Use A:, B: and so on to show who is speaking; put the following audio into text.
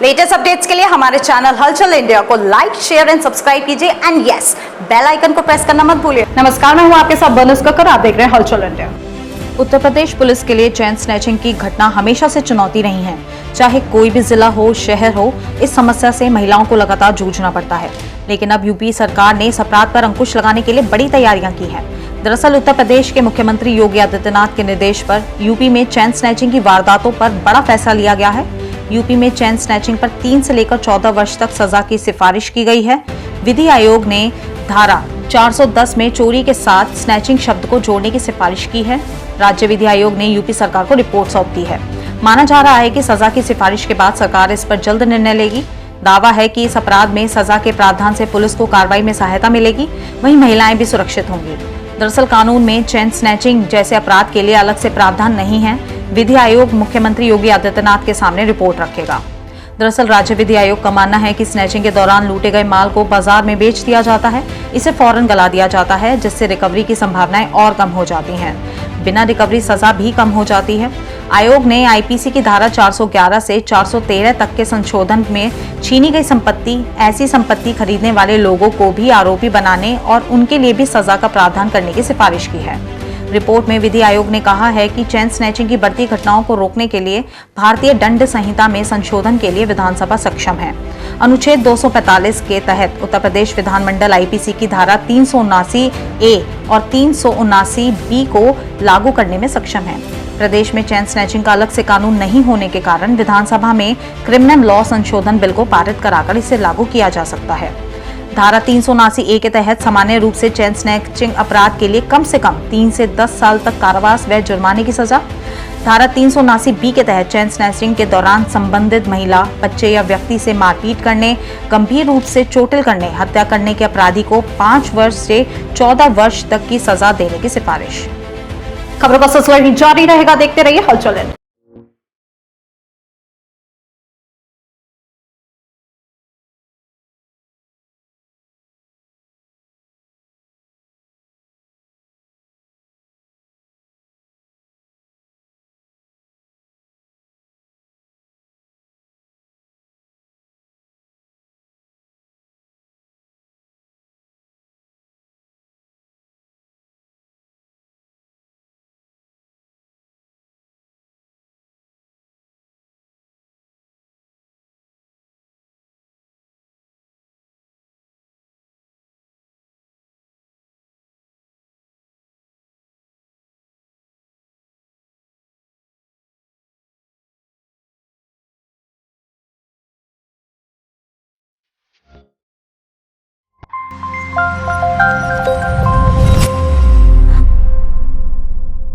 A: Latest updates के लिए हमारे चैनल हलचल इंडिया को लाइक, शेयर एंड सब्सक्राइब कीजिए एंड यस, बेल आइकन को प्रेस करना मत भूलिए। नमस्कार, मैं हूं आपके साथ बनस कक्कर, आप देख रहे हैं हलचल इंडिया। उत्तर प्रदेश पुलिस के लिए चेन स्नैचिंग की घटना हमेशा से चुनौती रही है। चाहे कोई भी जिला हो, शहर हो, इस समस्या से महिलाओं को लगातार जूझना पड़ता है। लेकिन अब यूपी सरकार ने इस अपराध पर अंकुश लगाने के लिए बड़ी तैयारियां की हैं। दरअसल उत्तर प्रदेश के मुख्यमंत्री योगी आदित्यनाथ के निर्देश पर यूपी में चेन स्नैचिंग की वारदातों पर बड़ा फैसला लिया गया है। यूपी में चेन स्नैचिंग पर 3 से लेकर 14 वर्ष तक सजा की सिफारिश की गई है। विधि आयोग ने धारा 410 में चोरी के साथ स्नैचिंग शब्द को जोड़ने की सिफारिश की है। राज्य विधि आयोग ने यूपी सरकार को रिपोर्ट सौंप दी है। माना जा रहा है कि सजा की सिफारिश के बाद सरकार इस पर जल्द निर्णय लेगी। दावा है कि इस अपराध में सजा के प्रावधान से पुलिस को कार्रवाई में सहायता मिलेगी, वहीं महिलाएं भी सुरक्षित होंगी। दरअसल कानून में चेन स्नैचिंग जैसे अपराध के लिए अलग से प्रावधान नहीं है। विधि आयोग मुख्यमंत्री योगी आदित्यनाथ के सामने रिपोर्ट रखेगा। दरअसल राज्य विधि आयोग का मानना है कि स्नैचिंग के दौरान लूटे गए माल को बाजार में बेच दिया जाता है, इसे फौरन गला दिया जाता है, जिससे रिकवरी की संभावनाएं और कम हो जाती हैं। बिना रिकवरी सजा भी कम हो जाती है। आयोग ने आईपीसी की धारा 411 से 413 तक के संशोधन में छीनी गई संपत्ति, ऐसी संपत्ति खरीदने वाले लोगों को भी आरोपी बनाने और उनके लिए भी सजा का प्रावधान करने की सिफारिश की है। रिपोर्ट में विधि आयोग ने कहा है कि चेन स्नैचिंग की बढ़ती घटनाओं को रोकने के लिए भारतीय दंड संहिता में संशोधन के लिए विधानसभा सक्षम है। अनुच्छेद 245 के तहत उत्तर प्रदेश विधानमंडल आईपीसी की धारा 379 ए और 379 बी को लागू करने में सक्षम है। प्रदेश में चेन स्नैचिंग का अलग से कानून नहीं होने के कारण विधानसभा में क्रिमिनल लॉ संशोधन बिल को पारित कराकर इसे लागू किया जा सकता है। धारा 379 ए के तहत सामान्य रूप से चेन स्नैचिंग अपराध के लिए कम से कम 3 से 10 साल तक कारावास व जुर्माने की सजा। धारा 379 बी के तहत चेन स्नैचिंग के दौरान संबंधित महिला, बच्चे या व्यक्ति से मारपीट करने, गंभीर रूप से चोटिल करने, हत्या करने के अपराधी को 5 वर्ष से 14 वर्ष तक की सजा देने की सिफारिश। खबरों का सिलसिला जारी रहेगा, देखते रहिए हलचल।